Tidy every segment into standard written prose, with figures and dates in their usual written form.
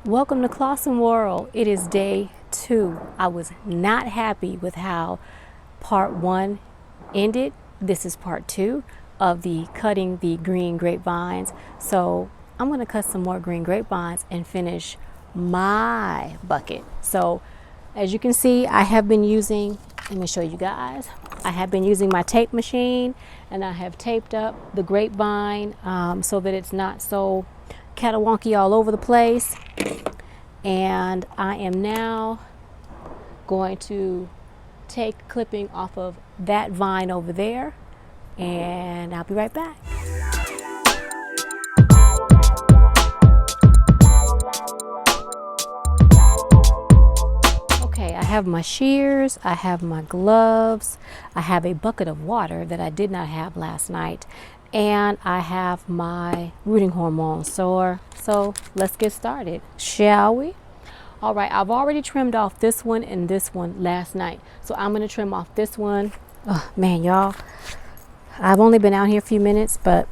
Welcome to ClausenWorld. It is day 2. I was not happy with how part 1 ended. This is part 2 of the cutting the green grapevines. So I'm going to cut some more green grapevines and finish my bucket. So as you can see, I have been using, let me show you guys. I have been using my tape machine, and I have taped up the grapevine so that it's not so catawonky all over the place. And I am now going to take clipping off of that vine over there, and I'll be right back. Okay, I have my shears, I have my gloves, I have a bucket of water that I did not have last night, and I have my rooting hormone sower. So let's get started, shall we? All right, I've already trimmed off this one and this one last night, so I'm going to trim off this one. Oh man, y'all, I've only been out here a few minutes, but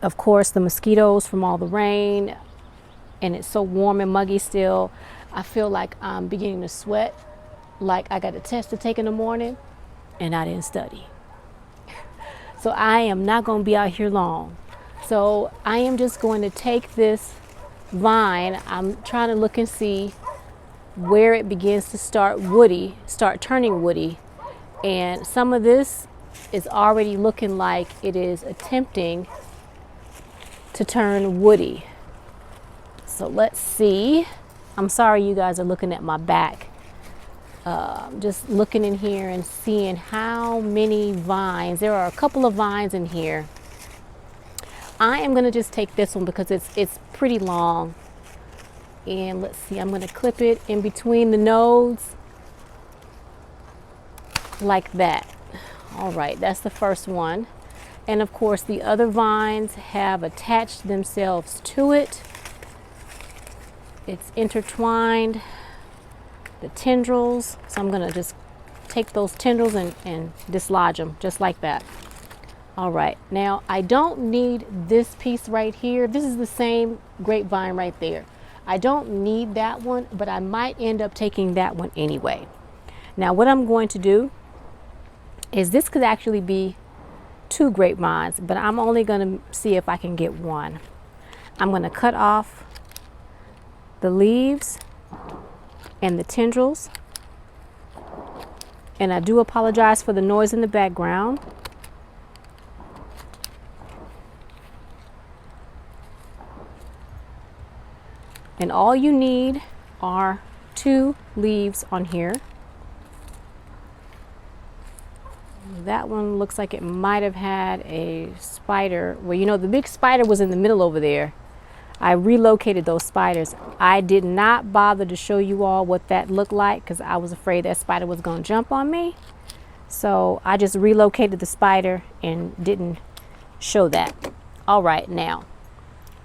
of course the mosquitoes from all the rain, and it's so warm and muggy still. I feel like I'm beginning to sweat, like I got a test to take in the morning and I didn't study. So I am not going to be out here long. So I am just going to take this vine. I'm trying to look and see where it begins to start turning woody. And some of this is already looking like it is attempting to turn woody. So let's see. I'm sorry you guys are looking at my back. Just looking in here and seeing how many vines. There are a couple of vines in here. I am going to just take this one because it's pretty long. And let's see, I'm going to clip it in between the nodes like that. All right, that's the first one. And of course, the other vines have attached themselves to it. It's intertwined, the tendrils. So I'm going to just take those tendrils and dislodge them just like that. All right, now I don't need this piece right here. This is the same grapevine right there. I don't need that one, but I might end up taking that one anyway. Now what I'm going to do is, this could actually be 2 grapevines, but I'm only going to see if I can get one. I'm going to cut off the leaves and the tendrils, and I do apologize for the noise in the background. And all you need are 2 leaves on here. That one looks like it might have had a spider. Well, you know, the big spider was in the middle over there. I relocated those spiders. I did not bother to show you all what that looked like because I was afraid that spider was going to jump on me. So I just relocated the spider and didn't show that. All right, now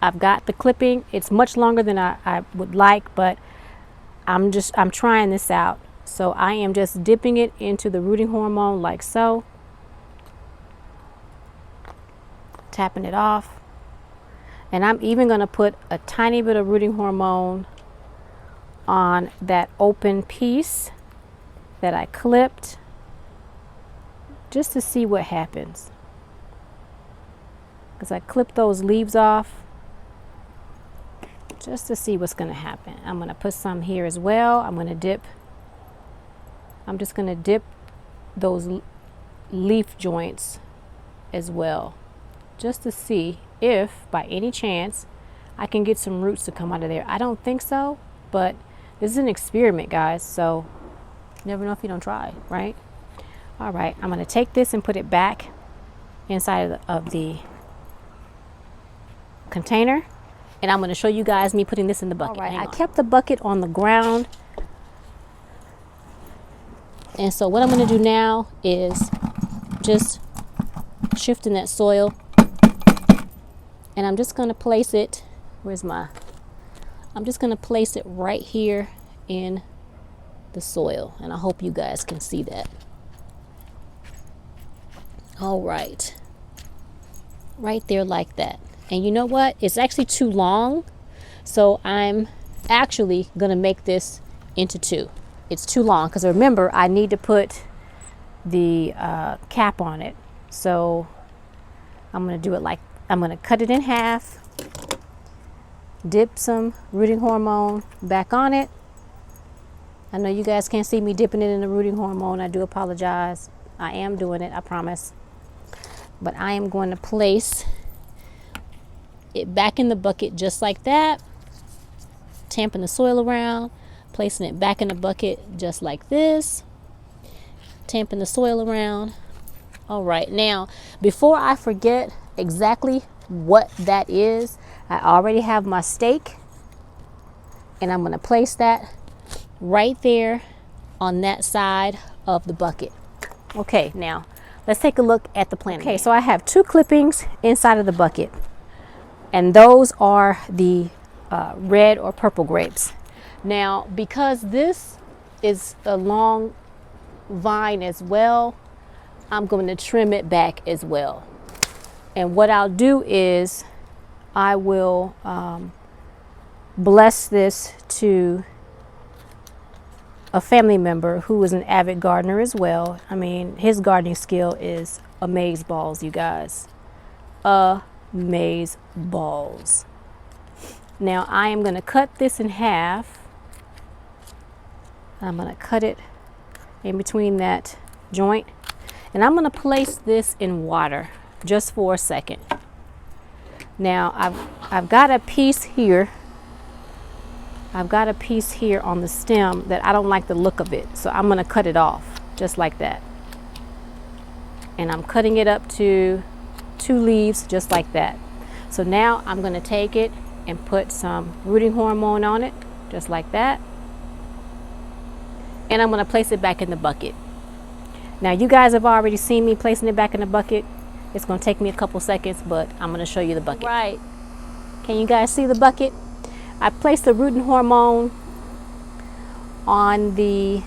I've got the clipping. It's much longer than I would like, but I'm trying this out. So I am just dipping it into the rooting hormone like so. Tapping it off. And I'm even going to put a tiny bit of rooting hormone on that open piece that I clipped, just to see what happens. Because I clipped those leaves off just to see what's going to happen. I'm going to put some here as well. I'm just going to dip those leaf joints as well, just to see if by any chance I can get some roots to come out of there. I don't think so, but this is an experiment, guys, so you never know if you don't try, right? All right, I'm going to take this and put it back inside of the container, and I'm going to show you guys me putting this in the bucket. All right, I kept the bucket on the ground, and so what I'm going to do now is just shift in that soil. And I'm just going to place it, I'm just going to place it right here in the soil. And I hope you guys can see that. All right. Right there like that. And you know what? It's actually too long. So I'm actually going to make this into 2. It's too long because remember I need to put the cap on it. So I'm going to do it like, I'm going to cut it in half, dip some rooting hormone back on it. I know you guys can't see me dipping it in the rooting hormone. I do apologize. I am doing it, I promise. But I am going to place it back in the bucket just like that, tamping the soil around, placing it back in the bucket just like this, tamping the soil around. All right, now before I forget exactly what that is, I already have my stake, and I'm going to place that right there on that side of the bucket. Okay, now let's take a look at the plant. Okay, so I have 2 clippings inside of the bucket, and those are the red or purple grapes. Now, because this is a long vine as well, I'm going to trim it back as well. And what I'll do is I will bless this to a family member who is an avid gardener as well. I mean, his gardening skill is amaze balls, you guys. Amaze balls. Now I am going to cut this in half. I'm going to cut it in between that joint, and I'm going to place this in water just for a second. Now I've got a piece here. I've got a piece here on the stem that I don't like the look of it, so I'm going to cut it off just like that. And I'm cutting it up to 2 leaves just like that. So now I'm going to take it and put some rooting hormone on it just like that. And I'm going to place it back in the bucket. Now you guys have already seen me placing it back in the bucket. It's going to take me a couple seconds, but I'm going to show you the bucket. Right. Can you guys see the bucket? I placed the rooting hormone on the,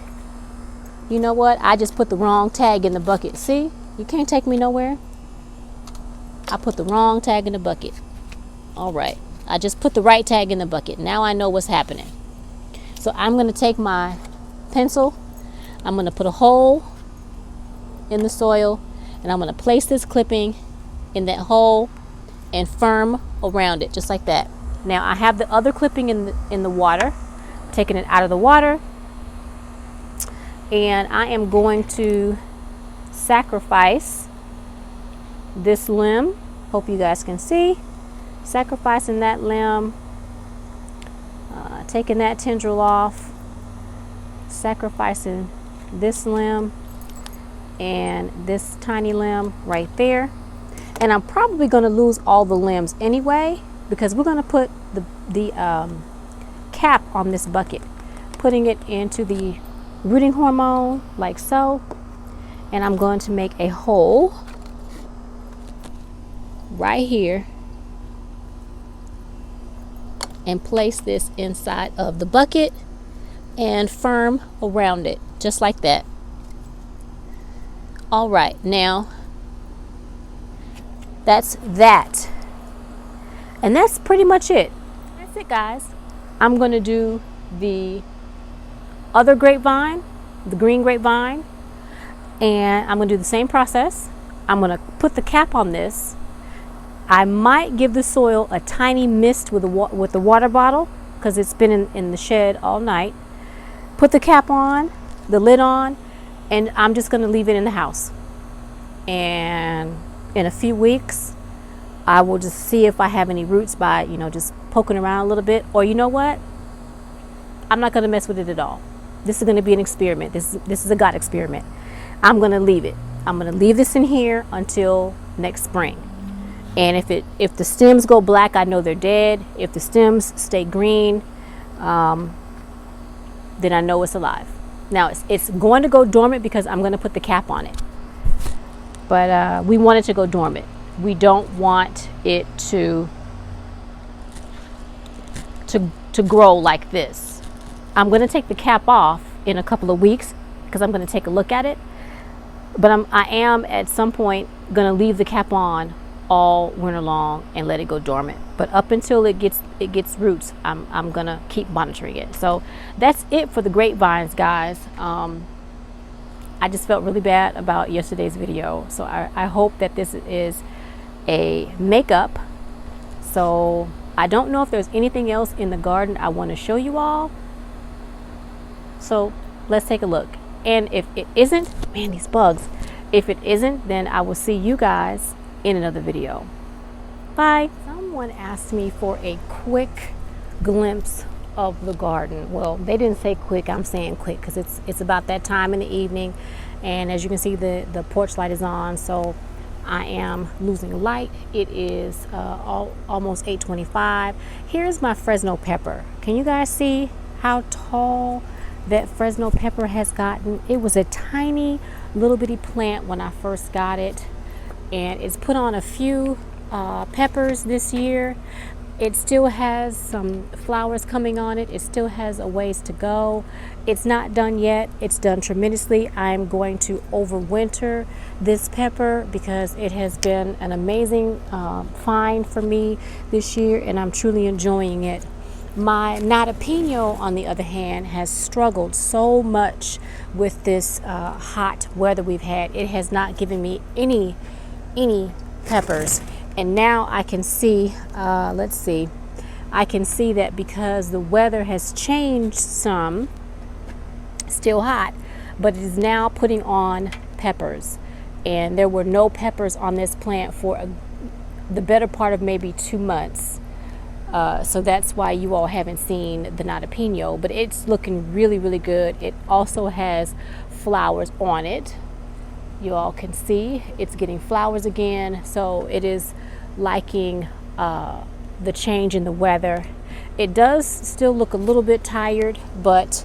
you know what? I just put the wrong tag in the bucket. See? You can't take me nowhere. I put the wrong tag in the bucket. All right. I just put the right tag in the bucket. Now I know what's happening. So I'm going to take my pencil. I'm going to put a hole in the soil, and I'm going to place this clipping in that hole and firm around it just like that. Now I have the other clipping in the water, taking it out of the water, and I am going to sacrifice this limb. Hope you guys can see. Sacrificing that limb, taking that tendril off, sacrificing this limb and this tiny limb right there. And I'm probably going to lose all the limbs anyway, because we're going to put the cap on this bucket, putting it into the rooting hormone like so. And I'm going to make a hole right here and place this inside of the bucket and firm around it just like that. All right, now that's that. And that's pretty much it. That's it, guys. I'm going to do the other grapevine, the green grapevine, and I'm going to do the same process. I'm going to put the cap on this. I might give the soil a tiny mist with the water bottle because it's been in the shed all night. Put the cap on, the lid on, and I'm just going to leave it in the house. And in a few weeks, I will just see if I have any roots by, just poking around a little bit. Or you know what? I'm not going to mess with it at all. This is going to be an experiment. This is a God experiment. I'm going to leave it. I'm going to leave this in here until next spring. And if the stems go black, I know they're dead. If the stems stay green, then I know it's alive. Now it's going to go dormant because I'm going to put the cap on it. But we want it to go dormant. We don't want it to grow like this. I'm going to take the cap off in a couple of weeks because I'm going to take a look at it. But I am at some point going to leave the cap on all winter long and let it go dormant. But up until it gets roots, I'm gonna keep monitoring it. So that's it for the grapevines, guys. I just felt really bad about yesterday's video, so I hope that this is a makeup. So I don't know if there's anything else in the garden I want to show you all, so let's take a look. And if it isn't, man, these bugs, if it isn't, then I will see you guys in another video. Bye. Someone asked me for a quick glimpse of the garden. Well, they didn't say quick, I'm saying quick, because it's about that time in the evening, and as you can see, the porch light is on, so I am losing light. It is almost 8:25. Here's my Fresno pepper. Can you guys see how tall that Fresno pepper has gotten? It was a tiny little bitty plant when I first got it, and it's put on a few peppers this year. It still has some flowers coming on it. It still has a ways to go. It's not done yet. It's done tremendously. I'm going to overwinter this pepper because it has been an amazing find for me this year, and I'm truly enjoying it. My jalapeno, on the other hand, has struggled so much with this hot weather we've had. It has not given me any peppers. And now I can see, let's see, I can see that because the weather has changed some, still hot, but it is now putting on peppers. And there were no peppers on this plant for the better part of maybe 2 months. So that's why you all haven't seen the jalapeno, but it's looking really, really good. It also has flowers on it. You all can see it's getting flowers again, so it is liking the change in the weather. It does still look a little bit tired, but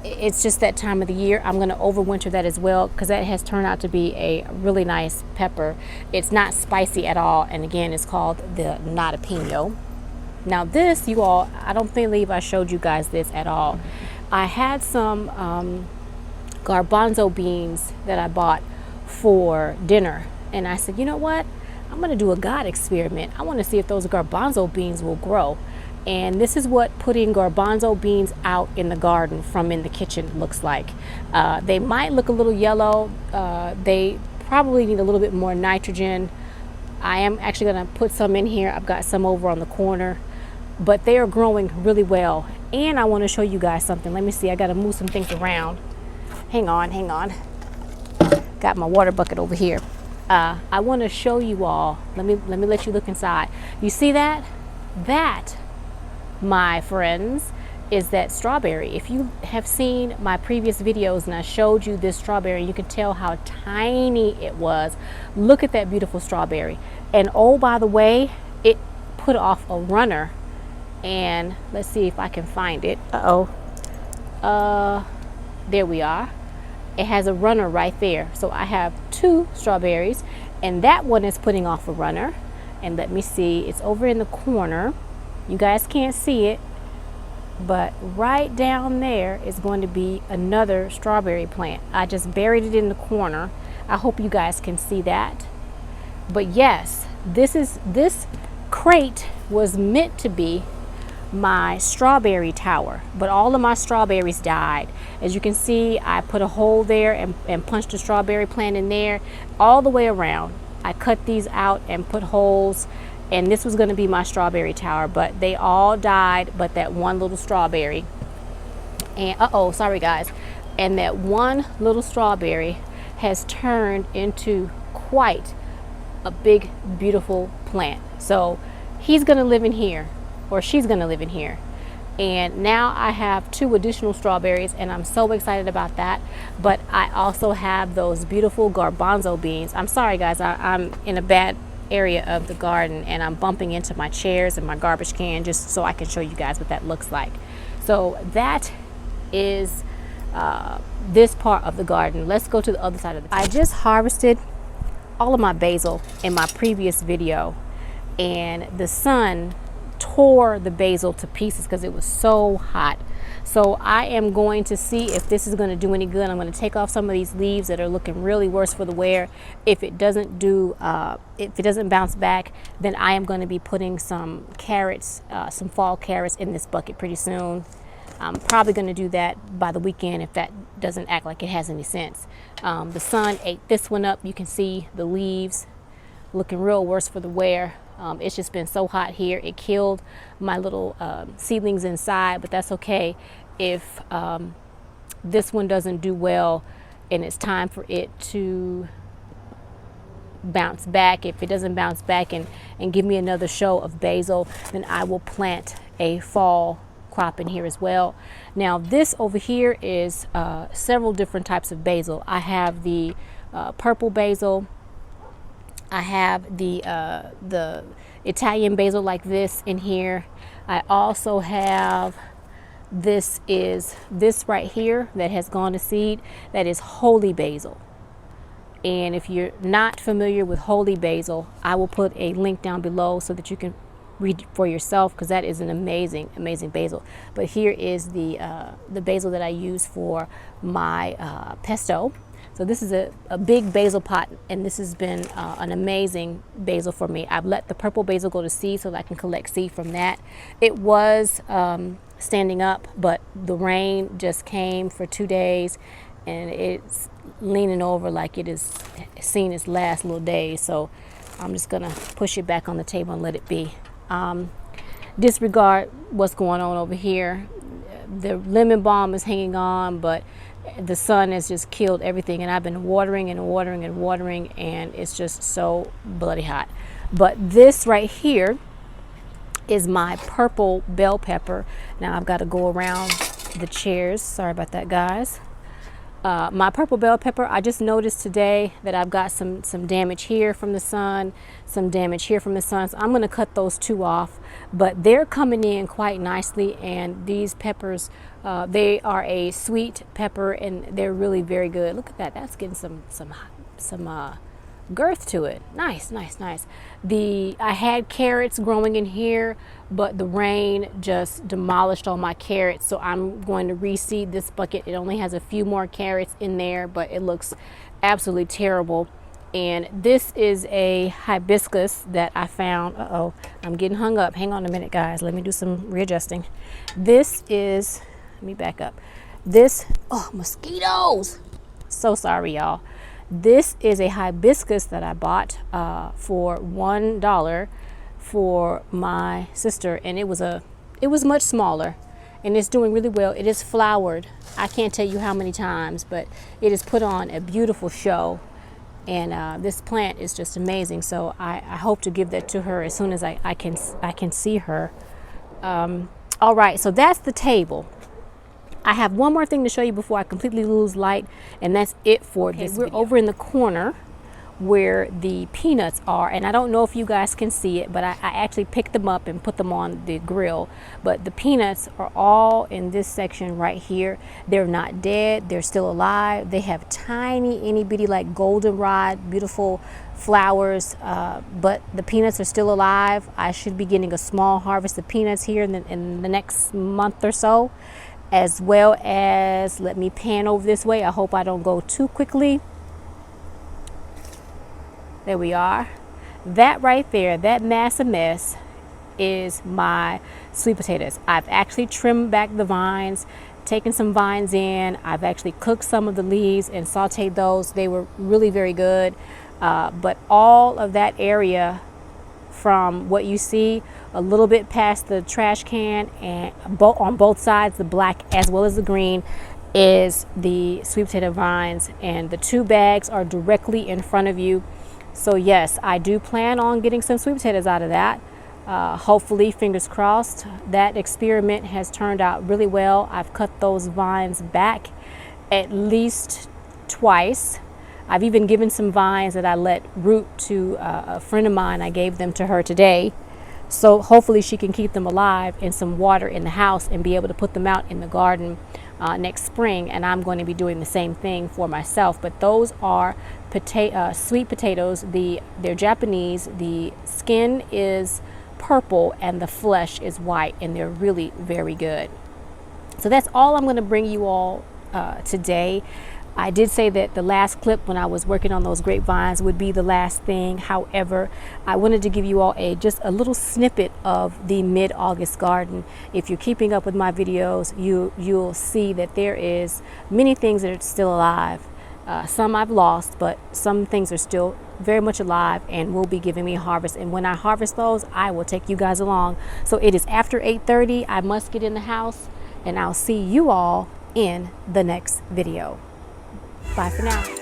it's just that time of the year. I'm going to overwinter that as well because that has turned out to be a really nice pepper. It's not spicy at all, and again, it's called the jalapeno. Now this, you all, I don't believe I showed you guys this at all. I had some garbanzo beans that I bought for dinner, and I said, you know what, I'm going to do a God experiment. I want to see if those garbanzo beans will grow. And this is what putting garbanzo beans out in the garden from in the kitchen looks like. They might look a little yellow. They probably need a little bit more nitrogen. I am actually going to put some in here. I've got some over on the corner, but they are growing really well. And I want to show you guys something. Let me see. I got to move some things around. Hang on. Got my water bucket over here. I want to show you all. Let me let you look inside. You see that? That, my friends, is that strawberry. If you have seen my previous videos and I showed you this strawberry, you can tell how tiny it was. Look at that beautiful strawberry. And oh, by the way, it put off a runner. And let's see if I can find it. There we are. It has a runner right there. So I have 2 strawberries, and that one is putting off a runner. And let me see, it's over in the corner. You guys can't see it, but right down there is going to be another strawberry plant. I just buried it in the corner. I hope you guys can see that. But yes, this crate was meant to be my strawberry tower, but all of my strawberries died. As you can see, I put a hole there and punched a strawberry plant in there all the way around. I cut these out and put holes, and this was going to be my strawberry tower, but they all died but that one little strawberry. And sorry guys, and that one little strawberry has turned into quite a big, beautiful plant. So he's going to live in here, or she's going to live in here. And now I have 2 additional strawberries, and I'm so excited about that. But I also have those beautiful garbanzo beans. I'm sorry guys, I'm in a bad area of the garden, and I'm bumping into my chairs and my garbage can just so I can show you guys what that looks like. So that is this part of the garden. Let's go to the other side of the I just harvested all of my basil in my previous video, and the sun tore the basil to pieces because it was so hot. So I am going to see if this is going to do any good. I'm going to take off some of these leaves that are looking really worse for the wear. If it doesn't bounce back, then I am going to be putting some carrots, some fall carrots in this bucket pretty soon. I'm probably going to do that by the weekend if that doesn't act like it has any sense. The sun ate this one up. You can see the leaves looking real worse for the wear. It's just been so hot here. It killed my little seedlings inside, but that's okay. If this one doesn't do well and it's time for it to bounce back, if it doesn't bounce back and give me another show of basil, then I will plant a fall crop in here as well. Now this over here is several different types of basil. I have the purple basil. I have the Italian basil like this in here. I also have this right here that has gone to seed. That is holy basil. And if you're not familiar with holy basil, I will put a link down below so that you can read for yourself, because that is an amazing basil. But here is the basil that I use for my pesto. So this is a big basil pot, and this has been an amazing basil for me. I've let the purple basil go to seed so that I can collect seed from that. It was standing up, but the rain just came for 2 days, and it's leaning over like it has seen its last little days. So I'm just gonna push it back on the table and let it be. Disregard what's going on over here. The lemon balm is hanging on, but the sun has just killed everything, and I've been watering and watering and watering, and it's just so bloody hot. But this right here is my purple bell pepper. Now I've got to go around the chairs. Sorry about that, guys. My purple bell pepper, I just noticed today that I've got some damage here from the sun, some damage here from the sun. So I'm going to cut those two off, but they're coming in quite nicely. And these peppers, they are a sweet pepper, and they're really very good. Look at that. That's getting some girth to it. Nice. I had carrots growing in here, but the rain just demolished all my carrots, so I'm going to reseed this bucket. It only has a few more carrots in there, but it looks absolutely terrible. And this is a hibiscus that I found. I'm getting hung up. Hang on a minute, guys. Let me do some readjusting. Let me back up. Mosquitoes. So sorry, y'all. This is a hibiscus that I bought for $1 for my sister, and it was much smaller, and it's doing really well. It is flowered. I can't tell you how many times, but it has put on a beautiful show, and this plant is just amazing. So I hope to give that to her as soon as I can see her. All right, so that's the table. I have one more thing to show you before I completely lose light, and that's it for this video. We're over in the corner where the peanuts are, and I don't know if you guys can see it, but I actually picked them up and put them on the grill. But the peanuts are all in this section right here. They're not dead, they're still alive. They have tiny, itty bitty, like goldenrod, beautiful flowers, but the peanuts are still alive. I should be getting a small harvest of peanuts here in the next month or so. As well as, let me pan over this way. I hope I don't go too quickly. There we are. That right there, that mass of mess, is my sweet potatoes. I've actually trimmed back the vines, taken some vines in. I've actually cooked some of the leaves and sauteed those. They were really very good. But all of that area from what you see a little bit past the trash can, and on both sides, the black as well as the green, is the sweet potato vines, and the 2 bags are directly in front of you. So yes, I do plan on getting some sweet potatoes out of that. Hopefully, fingers crossed. That experiment has turned out really well. I've cut those vines back at least twice. I've even given some vines that I let root to a friend of mine. I gave them to her today. So hopefully she can keep them alive in some water in the house and be able to put them out in the garden next spring. And I'm going to be doing the same thing for myself. But those are sweet potatoes. They're Japanese. The skin is purple and the flesh is white, and they're really very good. So that's all I'm going to bring you all today. I did say that the last clip when I was working on those grapevines would be the last thing. However, I wanted to give you all just a little snippet of the mid-August garden. If you're keeping up with my videos, you'll see that there is many things that are still alive. Some I've lost, but some things are still very much alive and will be giving me a harvest. And when I harvest those, I will take you guys along. So it is after 8:30. I must get in the house, and I'll see you all in the next video. Bye for now.